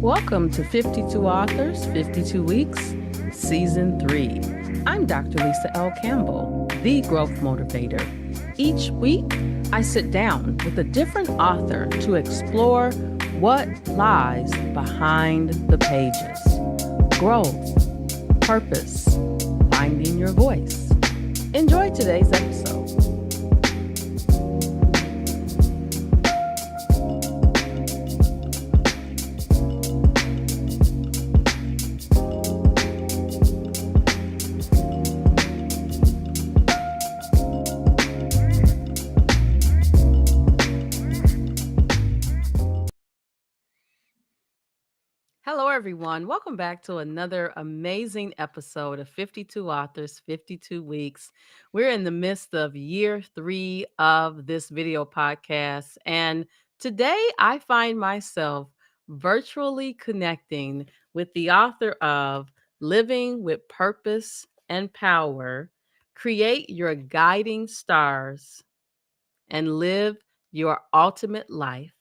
Welcome to 52 Authors, 52 Weeks, Season 3. I'm Dr. Lisa L. Campbell, the Growth Motivator. Each week, I sit down with a different author to explore what lies behind the pages. Growth, purpose, finding your voice. Enjoy today's episode. Hello, everyone. Welcome back to another amazing episode of 52 Authors, 52 Weeks. We're in the midst of year 3 of this video podcast. And today I find myself virtually connecting with the author of Living with Purpose and Power, Create Your Guiding Stars, and Live Your Ultimate Life.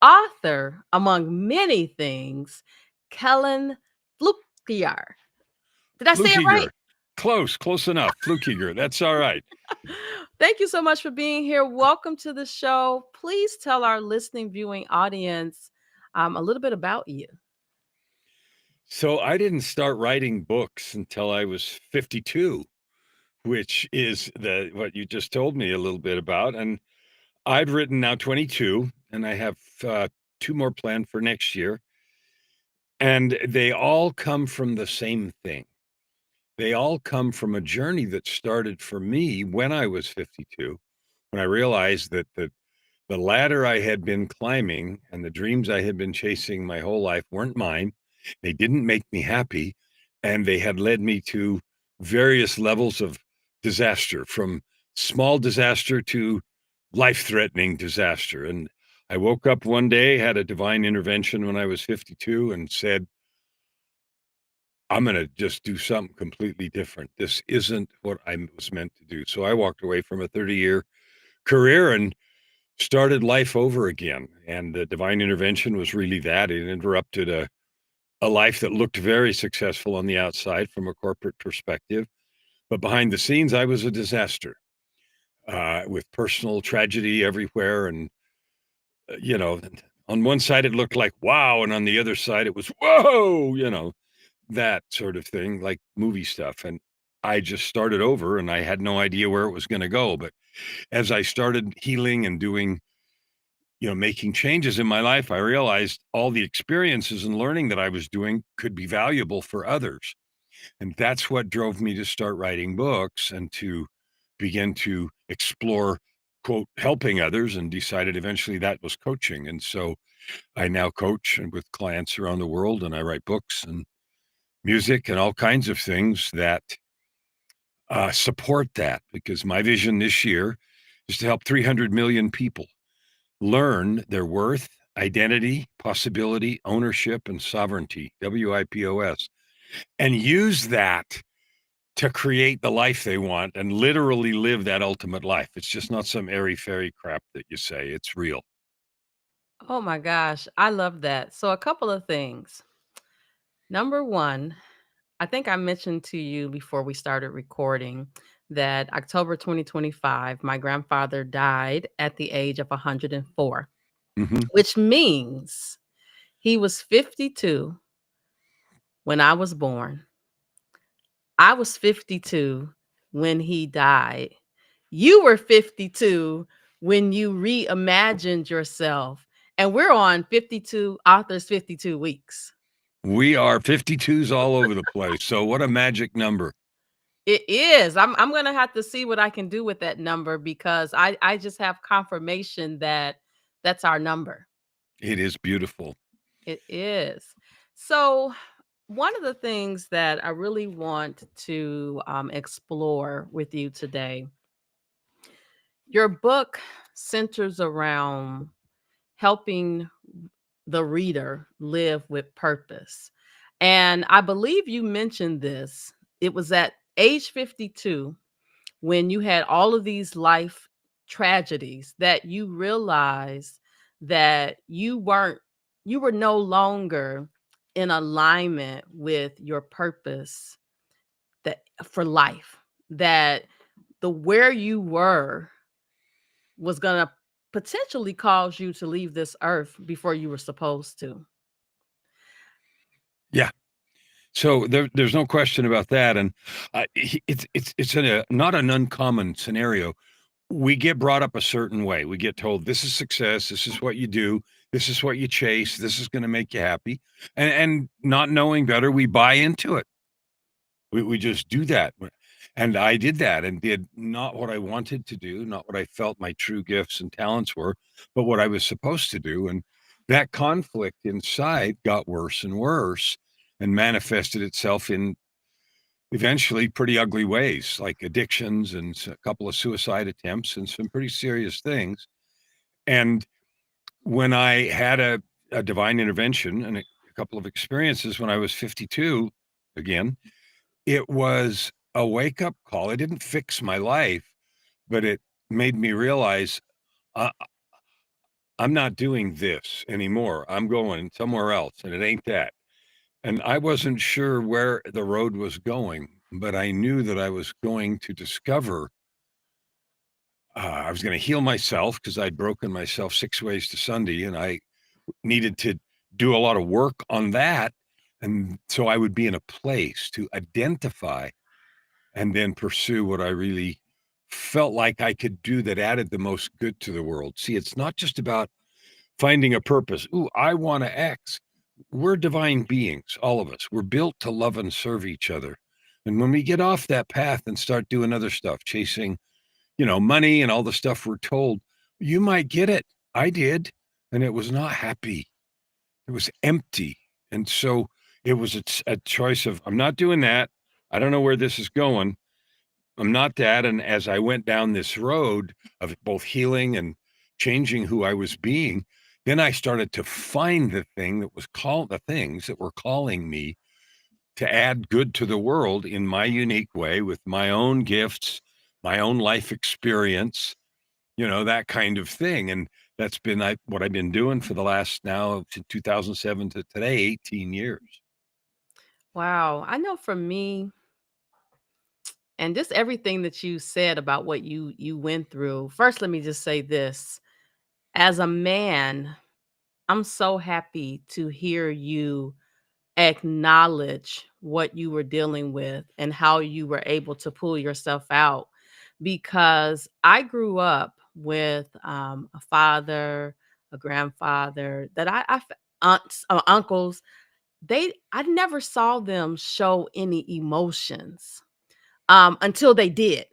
Author, among many things, Kellan Fluckiger. Did I say it right? Fluckiger. Close enough. Fluckiger. That's all right. Thank you so much for being here. Welcome to the show. Please tell our listening, viewing audience a little bit about you. So I didn't start writing books until I was 52, which is what you just told me a little bit about. And I've written now 22, and I have 2 more planned for next year. And they all come from the same thing. They all come from a journey that started for me when I was 52, when I realized that the ladder I had been climbing and the dreams I had been chasing my whole life weren't mine. They didn't make me happy, and they had led me to various levels of disaster, from small disaster to life-threatening disaster. And I woke up one day, had a divine intervention when I was 52, and said, I'm going to just do something completely different. This isn't what I was meant to do. So I walked away from a 30-year career and started life over again. And the divine intervention was really that. It interrupted a life that looked very successful on the outside from a corporate perspective. But behind the scenes, I was a disaster with personal tragedy everywhere. And, on one side, it looked like, wow. And on the other side, it was, whoa, that sort of thing, like movie stuff. And I just started over, and I had no idea where it was going to go. But as I started healing and doing, making changes in my life, I realized all the experiences and learning that I was doing could be valuable for others. And that's what drove me to start writing books and to begin to explore, quote, helping others, and decided eventually that was coaching. And so I now coach and with clients around the world, and I write books and music and all kinds of things that support that, because my vision this year is to help 300 million people learn their worth, identity, possibility, ownership, and sovereignty, WIPOS, and use that to create the life they want and literally live that ultimate life. It's just not some airy-fairy crap that you say. It's real. Oh my gosh, I love that. So, a couple of things. Number one, I think I mentioned to you before we started recording that October 2025, my grandfather died at the age of 104, which means he was 52 when I was born. I was 52 when he died. You were 52 when you reimagined yourself. And we're on 52 Authors, 52 Weeks. We are 52s all over the place. So what a magic number. It is. I'm going to have to see what I can do with that number, because I just have confirmation that that's our number. It is beautiful. It is. So, one of the things that I really want to explore with you today, your book centers around helping the reader live with purpose. And I believe you mentioned this. It was at age 52, when you had all of these life tragedies, that you realized that you weren't you were no longer in alignment with your purpose that for life, that the where you were was going to potentially cause you to leave this earth before you were supposed to. Yeah. So there's no question about that, and it's not an uncommon scenario. We get brought up a certain way. We get told this is success, this is what you do, this is what you chase, this is going to make you happy, and not knowing better, we buy into it. We just do that. And I did that and did not what I wanted to do, not what I felt my true gifts and talents were, but what I was supposed to do. And that conflict inside got worse and worse and manifested itself in eventually pretty ugly ways, like addictions and a couple of suicide attempts and some pretty serious things. And when I had a divine intervention and a couple of experiences when I was 52, again, it was a wake-up call. It didn't fix my life, but it made me realize, I I'm not doing this anymore. I'm going somewhere else, and it ain't that. And I wasn't sure where the road was going, but I knew that I was going to discover, I was gonna heal myself because 'cause I'd broken myself 6 ways to Sunday, and I needed to do a lot of work on that, and so I would be in a place to identify and then pursue what I really felt like I could do that added the most good to the world. See, it's not just about finding a purpose. Ooh, I want to X. We're divine beings, all of us. We're built to love and serve each other. And when we get off that path and start doing other stuff, chasing, money and all the stuff we're told, you might get it. I did. And it was not happy. It was empty. And so it was a choice of, I'm not doing that. I don't know where this is going. I'm not that, and as I went down this road of both healing and changing who I was being, then I started to find the things that were calling me to add good to the world in my unique way with my own gifts, my own life experience, that kind of thing, and that's been what I've been doing for the last now since 2007 to today, 18 years. Wow. I know for me, and just everything that you said about what you went through. First, let me just say this. As a man, I'm so happy to hear you acknowledge what you were dealing with and how you were able to pull yourself out, because I grew up with a father, a grandfather that aunts, uncles. I never saw them show any emotions until they did.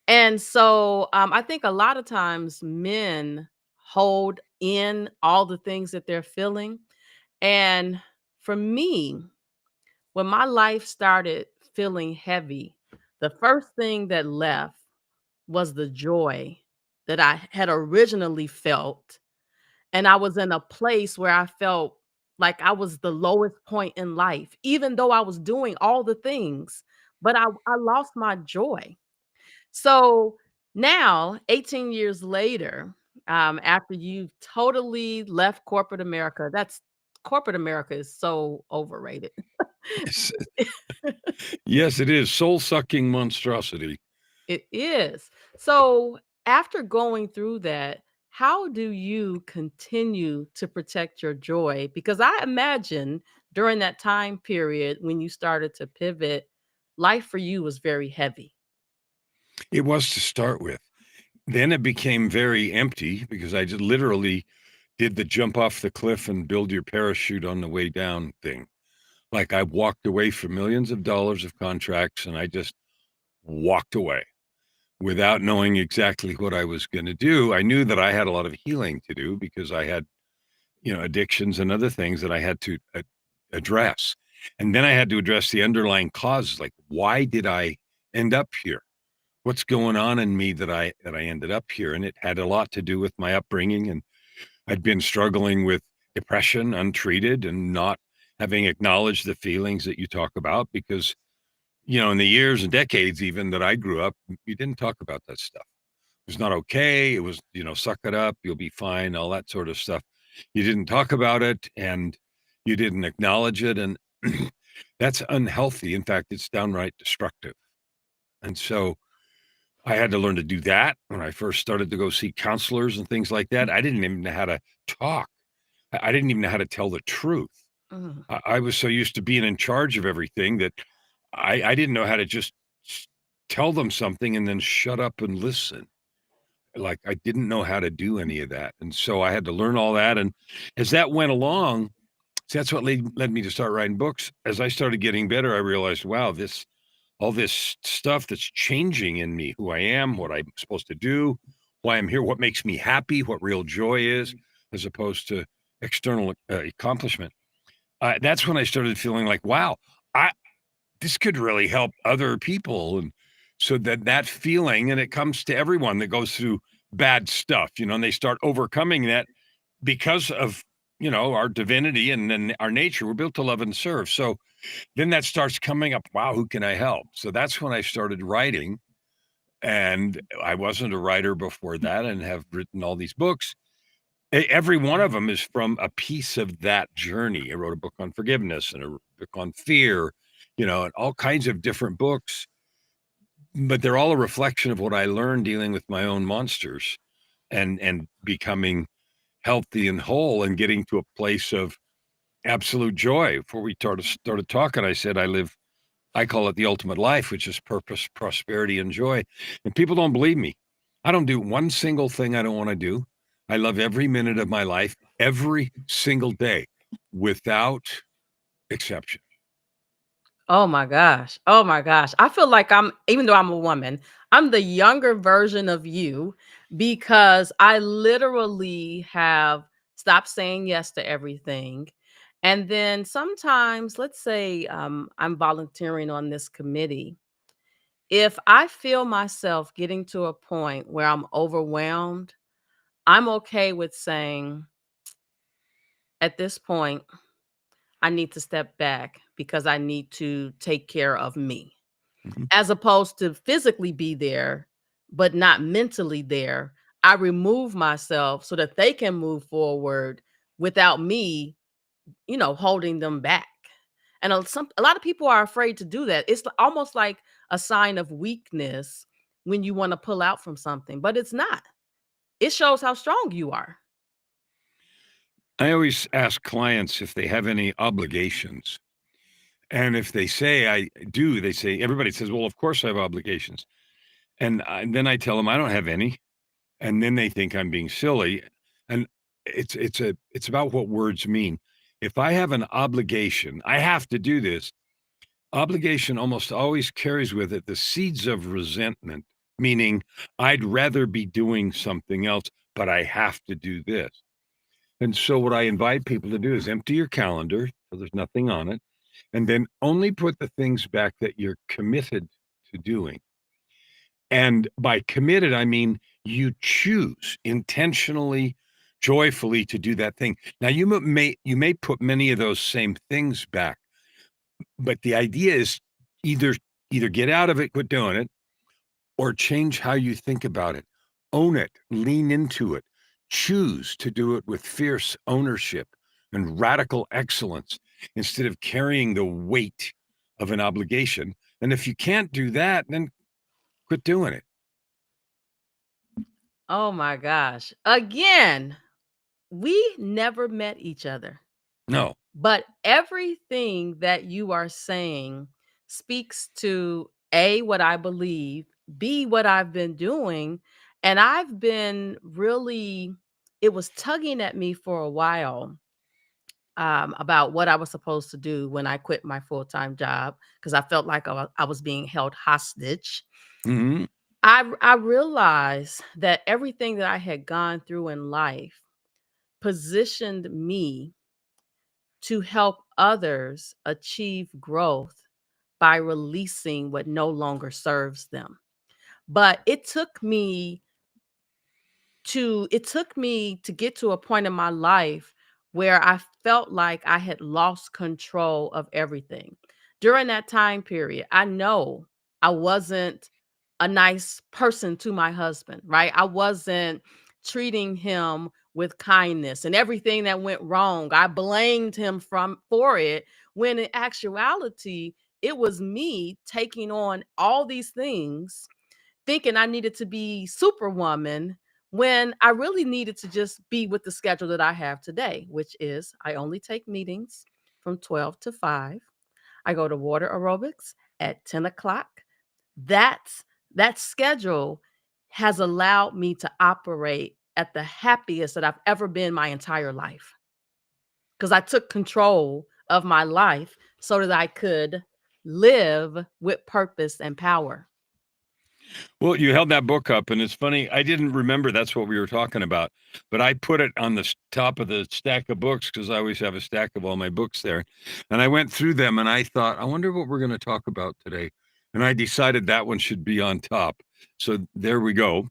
And so I think a lot of times men hold in all the things that they're feeling. And for me, when my life started feeling heavy, the first thing that left was the joy that I had originally felt. And I was in a place where I felt like I was the lowest point in life, even though I was doing all the things, but I lost my joy. So now, 18 years later, after you've totally left corporate America, that's corporate America is so overrated. Yes, it is soul-sucking monstrosity. It is. So after going through that, how do you continue to protect your joy? Because I imagine during that time period when you started to pivot, life for you was very heavy. It was to start with. Then it became very empty because I just literally did the jump off the cliff and build your parachute on the way down thing. Like I walked away from millions of dollars of contracts and I just walked away without knowing exactly what I was going to do. I knew that I had a lot of healing to do because I had, addictions and other things that I had to address. And then I had to address the underlying causes, like why did I end up here? What's going on in me that I ended up here? And it had a lot to do with my upbringing, and I'd been struggling with depression untreated and not having acknowledged the feelings that you talk about because, in the years and decades even that I grew up, you didn't talk about that stuff. It was not okay. It was, suck it up, you'll be fine, all that sort of stuff. you didn't talk about it and you didn't acknowledge it. And that's unhealthy. In fact, it's downright destructive. And so I had to learn to do that when I first started to go see counselors and things like that. I didn't even know how to talk. I didn't even know how to tell the truth. Mhm. I was so used to being in charge of everything that I didn't know how to just tell them something and then shut up and listen. Like, I didn't know how to do any of that, and so I had to learn all that, and as that went along, so that's what led me to start writing books. As I started getting better, I realized, wow, this all this stuff that's changing in me, who I am, what I'm supposed to do, why I'm here, what makes me happy, what real joy is, as opposed to external accomplishment. That's when I started feeling like, wow, I this could really help other people. And so that feeling, and it comes to everyone that goes through bad stuff, and they start overcoming that because of, our divinity and then our nature. We're built to love and serve. So then that starts coming up. Wow, who can I help? So that's when I started writing. And I wasn't a writer before that and have written all these books. Every one of them is from a piece of that journey. I wrote a book on forgiveness and a book on fear, and all kinds of different books, but they're all a reflection of what I learned dealing with my own monsters and becoming healthy and whole and getting to a place of absolute joy. Before we started talking, I said I call it the ultimate life, which is purpose, prosperity, and joy. And people don't believe me. I don't do one single thing I don't want to do. I love every minute of my life, every single day, without exception. Oh my gosh. Oh my gosh. I feel like even though I'm a woman, I'm the younger version of you because I literally have stopped saying yes to everything. And then sometimes, let's say I'm volunteering on this committee. If I feel myself getting to a point where I'm overwhelmed, I'm okay with saying, at this point, I need to step back because I need to take care of me. Mhm. As opposed to physically be there, but not mentally there, I remove myself so that they can move forward without me, holding them back. And a lot of people are afraid to do that. It's almost like a sign of weakness when you want to pull out from something, but it's not. It shows how strong you are. I always ask clients if they have any obligations. And if they say I do, they say, everybody says, well, of course I have obligations. And then I tell them I don't have any. And then they think I'm being silly. And it's about what words mean. If I have an obligation, I have to do this. Obligation almost always carries with it the seeds of resentment, meaning I'd rather be doing something else, but I have to do this. And so what I invite people to do is empty your calendar so there's nothing on it, and then only put the things back that you're committed to doing. And by committed, I mean you choose intentionally, joyfully to do that thing. Now you may put many of those same things back, but the idea is either either get out of it, quit doing it, or change how you think about it. Own it, lean into it, choose to do it with fierce ownership and radical excellence instead of carrying the weight of an obligation. And if you can't do that, then quit doing it. Oh my gosh. Again, we never met each other. No. But everything that you are saying speaks to A, what I believe, B, what I've been doing. And I've been really, it was tugging at me for a while about what I was supposed to do when I quit my full time job because I felt like I was being held hostage. Mhm. I realized that everything that I had gone through in life positioned me to help others achieve growth by releasing what no longer serves them. But it took me to get to a point in my life where I felt like I had lost control of everything. During that time period, I know I wasn't a nice person to my husband, right? I wasn't treating him with kindness, and everything that went wrong, I blamed him for it, when in actuality, it was me taking on all these things, thinking I needed to be superwoman when I really needed to just be with the schedule that I have today, which is I only take meetings from 12 to 5. I go to water aerobics at 10 o'clock. That's that schedule has allowed me to operate at the happiest that I've ever been my entire life, because I took control of my life so that I could live with purpose and power. Well, you held that book up, and it's funny. I didn't remember that's what we were talking about, but I put it on the top of the stack of books because I always have a stack of all my books there. And I went through them and I thought, I wonder what we're going to talk about today. And I decided that one should be on top. So there we go.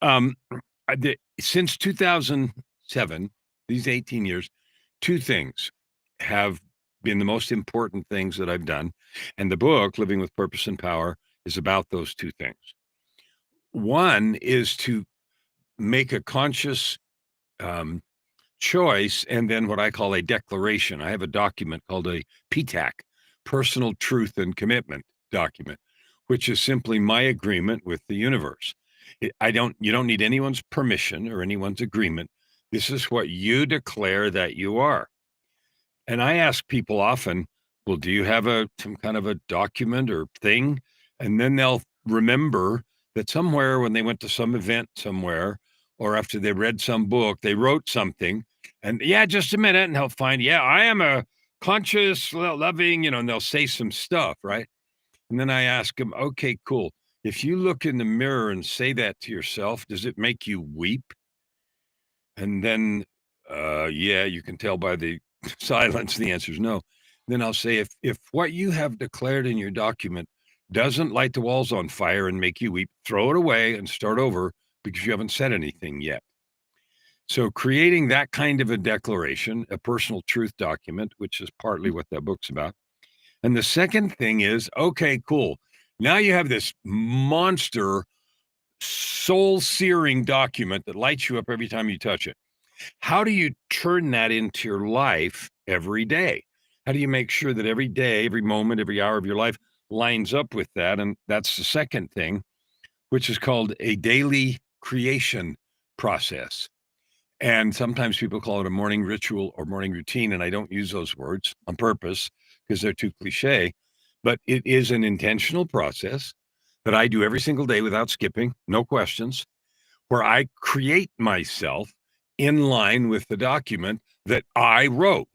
Um, since 2007, these 18 years, two things have been the most important things that I've done. And the book, Living with Purpose and Power, is about those two things. One is to make a conscious um, choice and then what I call a declaration. I have a document called a PTAC, Personal Truth and Commitment document, which is simply my agreement with the universe. You don't need anyone's permission or anyone's agreement. This is what you declare that you are. And I ask people often, well, do you have some kind of a document or thing? And then they'll remember that somewhere when they went to some event somewhere or after they read some book, they wrote something. And yeah, just a minute. And they'll find, yeah, I am a conscious, loving, and they'll say some stuff, right? And then I ask them, okay, cool. If you look in the mirror and say that to yourself, does it make you weep? And then, yeah, you can tell by the silence, the answer is no. Then I'll say, if what you have declared in your document doesn't light the walls on fire and make you weep, throw it away and start over because you haven't said anything yet. So creating that kind of a declaration, a personal truth document, which is partly what that book's about. And the second thing is, okay, cool. Now you have this monster soul searing document that lights you up every time you touch it. How do you turn that into your life every day? How do you make sure that every day, every moment, every hour of your life lines up with that? And that's the second thing, which is called a daily creation process. And sometimes people call it a morning ritual or morning routine. And I don't use those words on purpose because they're too cliche. But it is an intentional process that I do every single day without skipping, no questions, where I create myself in line with the document that I wrote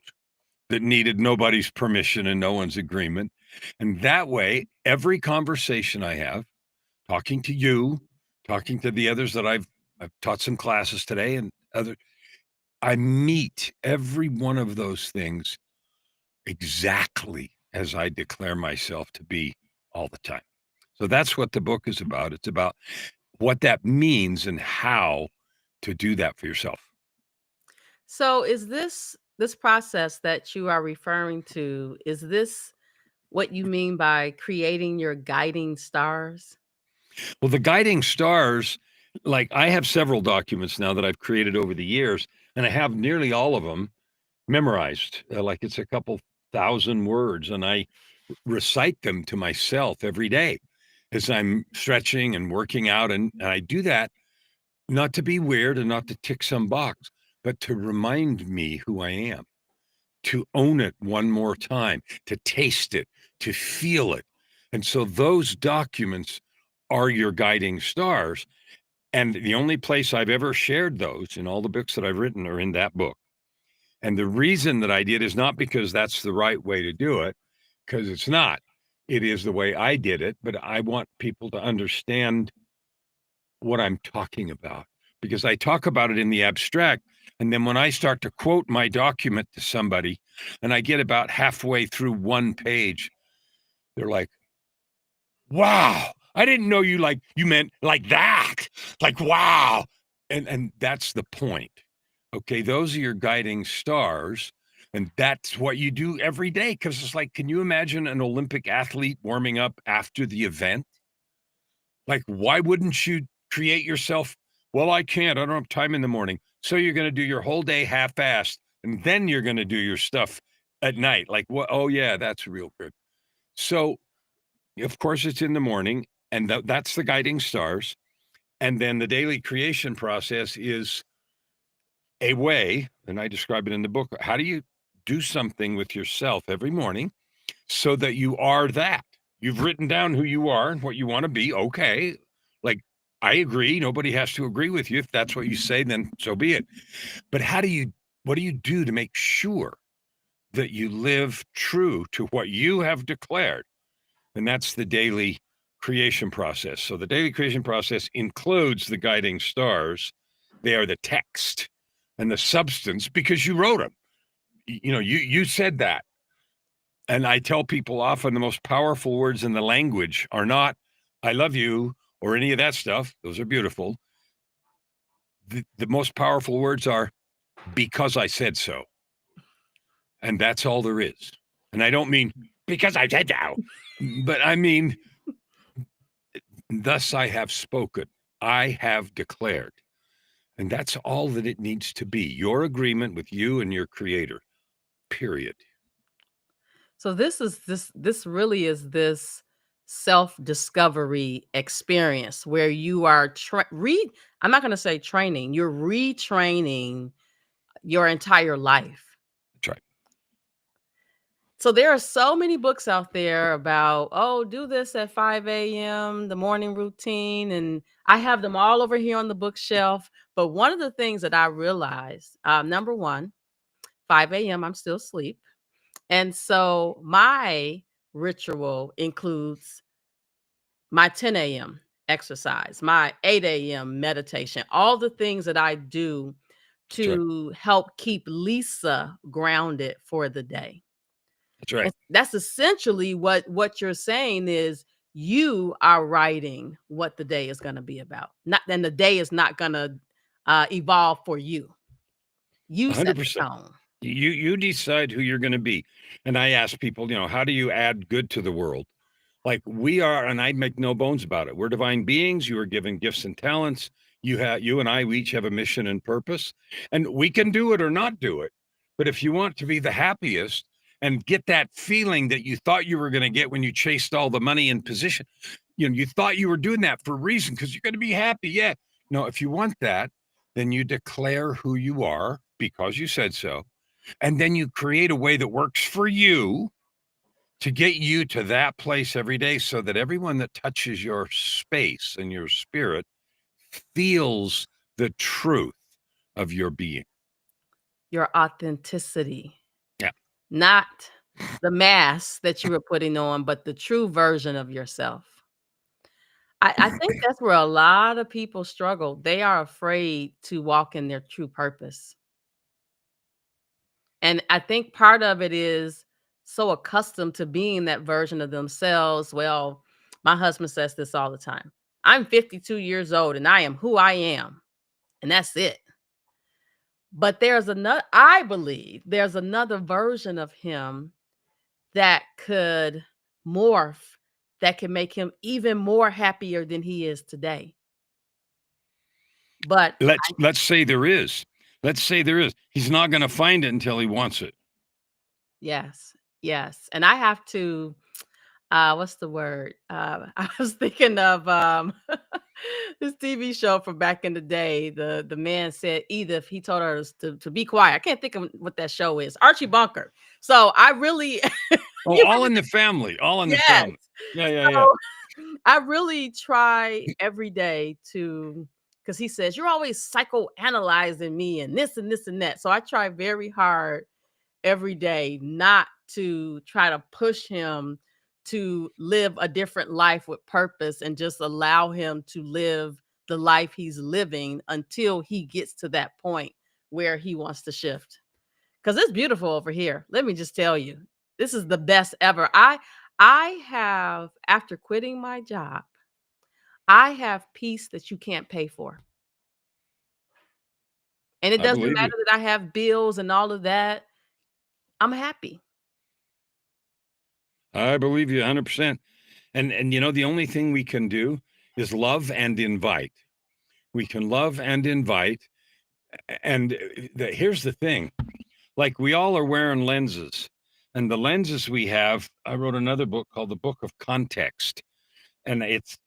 that needed nobody's permission and no one's agreement. And that way, every conversation I have, talking to you, talking to the others that I've taught some classes today and other, I meet every one of those things exactly as I declare myself to be all the time. So that's what the book is about. It's about what that means and how to do that for yourself. So is this process that you are referring to, is this what you mean by creating your guiding stars? Well, the guiding stars, like I have several documents now that I've created over the years, and I have nearly all of them memorized. Like it's a couple thousand words, and I recite them to myself every day as I'm stretching and working out. And I do that not to be weird and not to tick some box, but to remind me who I am, to own it one more time, to taste it, to feel it. And so those documents are your guiding stars. And the only place I've ever shared those in all the books that I've written are in that book. And the reason that I did is not because that's the right way to do it, because it's not. It is the way I did it, but I want people to understand what I'm talking about because I talk about it in the abstract. And then when I start to quote my document to somebody and I get about halfway through one page, they're like, wow, I didn't know you meant like that. Like, wow. And that's the point. Okay, those are your guiding stars. And that's what you do every day. Because it's like, can you imagine an Olympic athlete warming up after the event? Like, why wouldn't you create yourself Well, I can't. I don't have time in the morning. So you're going to do your whole day half-assed, and then you're going to do your stuff at night. Like, what? Oh, yeah, that's real good. So, of course, it's in the morning, and that's the guiding stars. And then the daily creation process is a way, and I describe it in the book. How do you do something with yourself every morning so that you are that? You've written down who you are and what you want to be. Okay. Like, I agree. Nobody has to agree with you. If that's what you say, then so be it. But what do you do to make sure that you live true to what you have declared? And that's the daily creation process. So the daily creation process includes the guiding stars. They are the text and the substance because you wrote them. You said that. And I tell people often the most powerful words in the language are not I love you or any of that stuff. Those are beautiful. The most powerful words are because I said so. And that's all there is. And I don't mean because I said so, but I mean, thus I have spoken. I have declared. And that's all that it needs to be. Your agreement with you and your creator. Period. So this really is this self-discovery experience where you are I'm not going to say training, you're retraining your entire life. That's right. So there are so many books out there about, oh, do this at 5 a.m., the morning routine. And I have them all over here on the bookshelf. But one of the things that I realized, number one, 5 a.m., I'm still asleep. And so my ritual includes my 10 a.m. exercise, my 8 a.m. meditation, all the things that I do That's right. to help keep Lisa grounded for the day. That's right. That's essentially what you're saying is you are writing what the day is going to be about. Not then the day is not going to evolve for you. You set the 100%. tone. You decide who you're going to be. And I ask people, how do you add good to the world? Like we are, and I make no bones about it. We're divine beings. You are given gifts and talents. You and I, we each have a mission and purpose, and we can do it or not do it. But if you want to be the happiest and get that feeling that you thought you were going to get when you chased all the money and position, you thought you were doing that for a reason because you're going to be happy. Yeah. No, if you want that, then you declare who you are because you said so. And then you create a way that works for you to get you to that place every day so that everyone that touches your space and your spirit feels the truth of your being. Your authenticity, Yeah. not the mask that you were putting on, but the true version of yourself. I think that's where a lot of people struggle. They are afraid to walk in their true purpose. And I think part of it is so accustomed to being that version of themselves. Well, my husband says this all the time. I'm 52 years old and I am who I am, and that's it. But there's another, I believe there's another version of him that could morph, that can make him even more happier than he is today. But Let's say there is. Let's say there is. He's not going to find it until he wants it. yes, yes. And I have to, what's the word? I was thinking of this TV show from back in the day. The man said Edith, he told her to be quiet. I can't think of what that show is. Archie Bunker. So I really Oh, you all in the family. All in the yes. family. Yeah, yeah, yeah. So I really try every day to, because he says, you're always psychoanalyzing me and this and this and that. So I try very hard every day not to try to push him to live a different life with purpose and just allow him to live the life he's living until he gets to that point where he wants to shift. Because it's beautiful over here. Let me just tell you, this is the best ever. I have, after quitting my job, I have peace that you can't pay for. And it I doesn't believe you. matter that I have bills and all of that. I'm happy. I believe you 100%. And the only thing we can do is love and invite. We can love and invite. And here's the thing, like we all are wearing lenses. And the lenses we have, I wrote another book called The Book of Context. And it's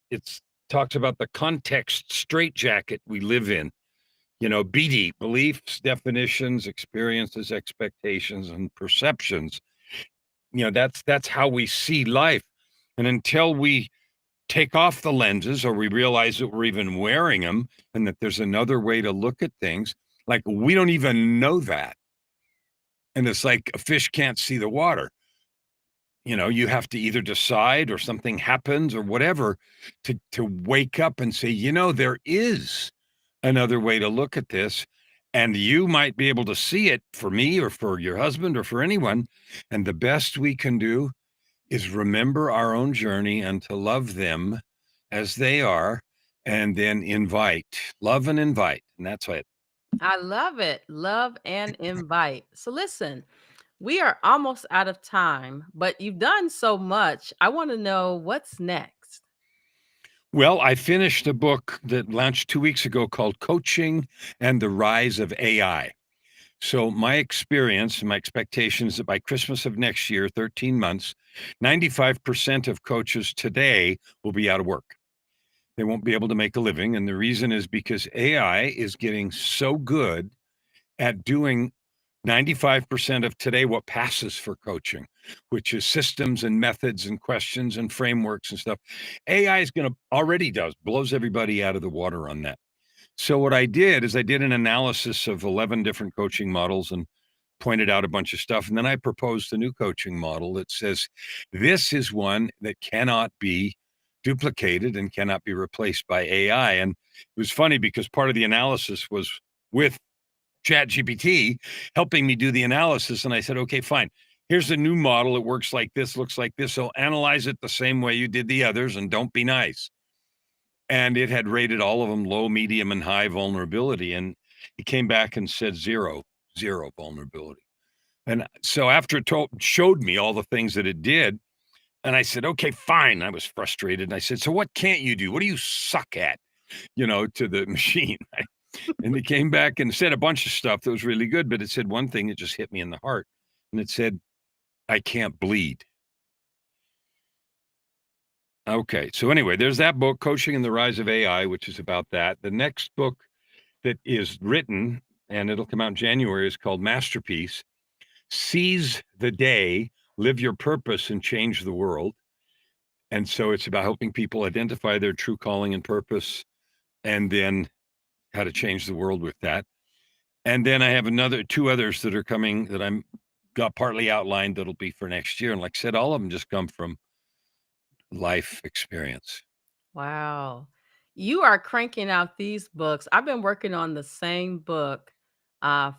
talks about the context straitjacket we live in. BD, beliefs, definitions, experiences, expectations, and perceptions. That's how we see life. And until we take off the lenses or we realize that we're even wearing them and that there's another way to look at things, like we don't even know that. And it's like a fish can't see the water. You have to either decide or something happens or whatever to wake up and say, there is another way to look at this. And you might be able to see it for me or for your husband or for anyone. And the best we can do is remember our own journey and to love them as they are, and then love and invite. And that's it. I love it. Love and invite. So listen, we are almost out of time, but you've done so much. I want to know what's next. Well, I finished a book that launched 2 weeks ago called Coaching and the Rise of AI. So, my experience and my expectation is that by Christmas of next year, 13 months, 95% of coaches today will be out of work. They won't be able to make a living. And the reason is because AI is getting so good at doing 95% of today what passes for coaching, which is systems and methods and questions and frameworks and stuff. AI is going to already blows everybody out of the water on that. So what I did is I did an analysis of 11 different coaching models and pointed out a bunch of stuff. And then I proposed a new coaching model that says this is one that cannot be duplicated and cannot be replaced by AI. And it was funny because part of the analysis was with Chat GPT helping me do the analysis. And I said, okay, fine. Here's a new model. It works like this, looks like this. So analyze it the same way you did the others and don't be nice. And it had rated all of them low, medium, and high vulnerability. And it came back and said zero vulnerability. And so after it showed me all the things that it did, and I said, okay, fine. I was frustrated. And I said, so what can't you do? What do you suck at? To the machine. And it came back and said a bunch of stuff that was really good, but it said one thing that just hit me in the heart. And it said, I can't bleed. Okay. So anyway, there's that book, Coaching and the Rise of AI, which is about that. The next book that is written, and it'll come out in January, is called Masterpiece. Seize the day, live your purpose, and change the world. And so it's about helping people identify their true calling and purpose, and then how to change the world with that. And then I have two others that are coming that I'm got partly outlined that'll be for next year. And like I said, all of them just come from life experience. Wow. You are cranking out these books. I've been working on the same book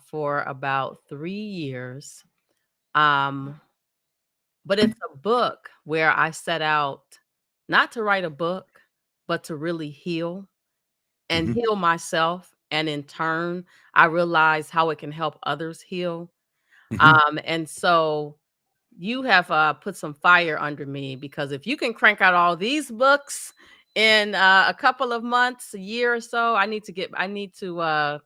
for about 3 years. Um, but it's a book where I set out not to write a book, but to really heal and Mhm, heal myself. And in turn, I realize how it can help others heal. mhm. And so you have put some fire under me because if you can crank out all these books in a couple of months, a year or so, I need to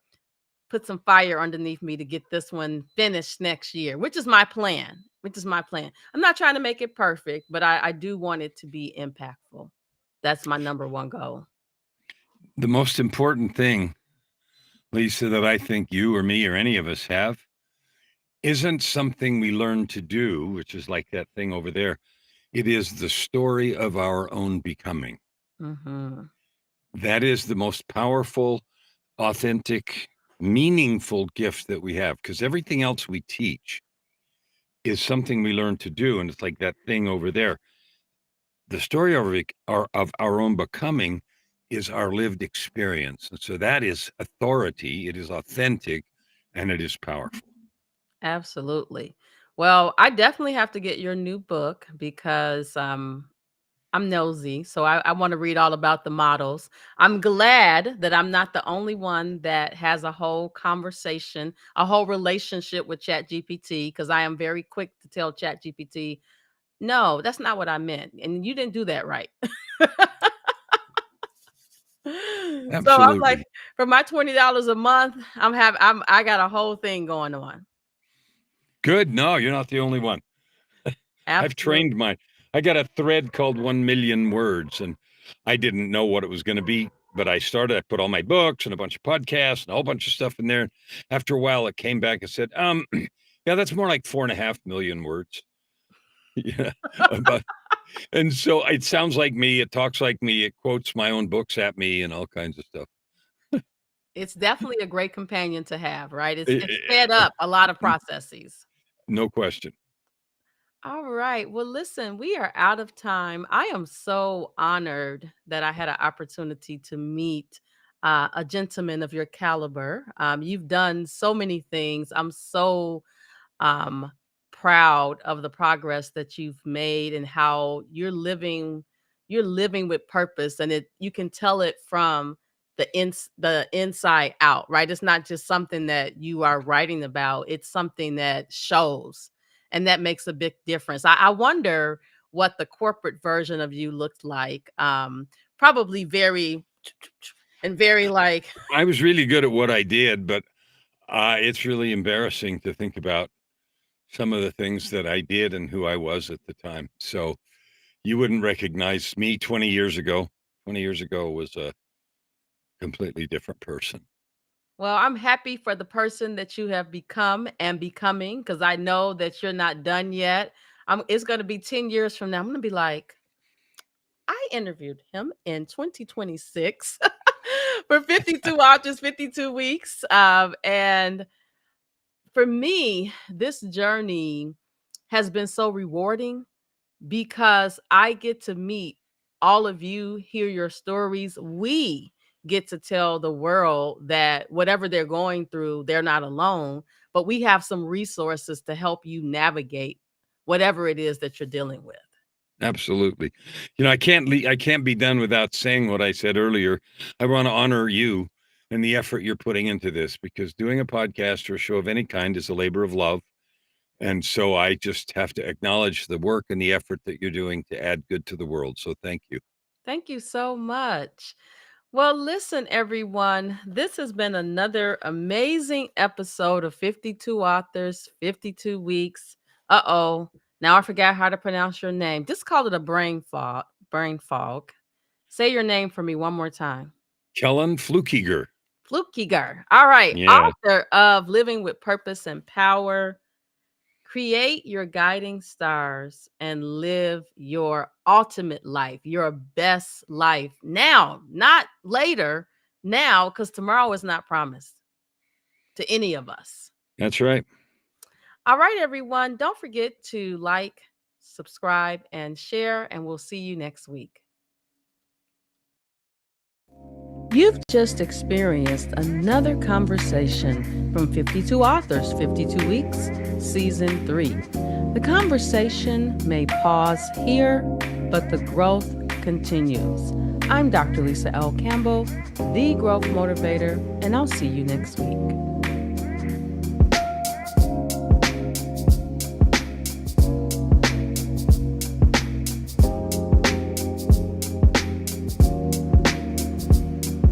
put some fire underneath me to get this one finished next year, which is my plan. Which is my plan. I'm not trying to make it perfect, but I do want it to be impactful. That's my number one goal. The most important thing, Lisa, that I think you or me or any of us have isn't something we learn to do, which is like that thing over there. It is the story of our own becoming. Hmm. That is the most powerful, authentic, meaningful gift that we have because everything else we teach is something we learn to do. And it's like that thing over there. The story of our own becoming is our lived experience. And so that is authority, it is authentic, and it is powerful. Absolutely. Well, I definitely have to get your new book because I'm nosy, so I want to read all about the models. I'm glad that I'm not the only one that has a whole conversation, a whole relationship with ChatGPT, because I am very quick to tell ChatGPT, no, that's not what I meant. And you didn't do that right. So I'm Absolutely. like, for my $20 a month, I got a whole thing going on. Good. No, you're not the only one. I've trained Absolutely. my I got a thread called 1,000,000 words, and I didn't know what it was gonna be, but I put all my books and a bunch of podcasts and a whole bunch of stuff in there. After a while, it came back and said, yeah, that's more like 4,500,000 words." Yeah, but and so it sounds like me, it talks like me, it quotes my own books at me and all kinds of stuff. It's definitely a great companion to have, right? It's sped Uh, up a lot of n processes. no question. All right. Well, listen, we are out of time. I am so honored that I had an opportunity to meet a gentleman of your caliber. You've done so many things. I'm so um, proud of the progress that you've made and how you're living with purpose, and it you can tell it from the inside out, right? It's not just something that you are writing about, it's something that shows, and that makes a big difference. I wonder what the corporate version of you looked like. Probably very and very like I was really good at what I did, but, it's really embarrassing to think about some of the things that I did and who I was at the time. So, you wouldn't recognize me 20 years ago. 20 years ago was a completely different person. Well, I'm happy for the person that you have become and becoming, because I know that you're not done yet. It's going to be 10 years from now. I'm going to be like, I interviewed him in 2026 for 52 authors, 52 weeks. And for me, this journey has been so rewarding because I get to meet all of you, hear your stories. We get to tell the world that whatever they're going through, they're not alone, but we have some resources to help you navigate whatever it is that you're dealing with. Absolutely. I can't be done without saying what I said earlier. I wanna honor you and the effort you're putting into this because doing a podcast or a show of any kind is a labor of love, and so I just have to acknowledge the work and the effort that you're doing to add good to the world, so thank you. Thank you so much. Well, listen, everyone, this has been another amazing episode of 52 Authors, 52 Weeks. Uh oh. Now I forgot how to pronounce your name. Just call it a brain fog. Brain fog. Say your name for me one more time. Kellan Fluckiger. Flukiger. All right. Yeah, Author of Living with Purpose and Power. Create your guiding stars and live your ultimate life, your best life now, not later, now, because tomorrow is not promised to any of us. that's right. All right, everyone. Don't forget to like, subscribe, and share, and we'll see you next week. You've just experienced another conversation from 52 Authors, 52 Weeks, Season 3. The conversation may pause here, but the growth continues. I'm Dr. Lisa L. Campbell, the Growth Motivator, and I'll see you next week.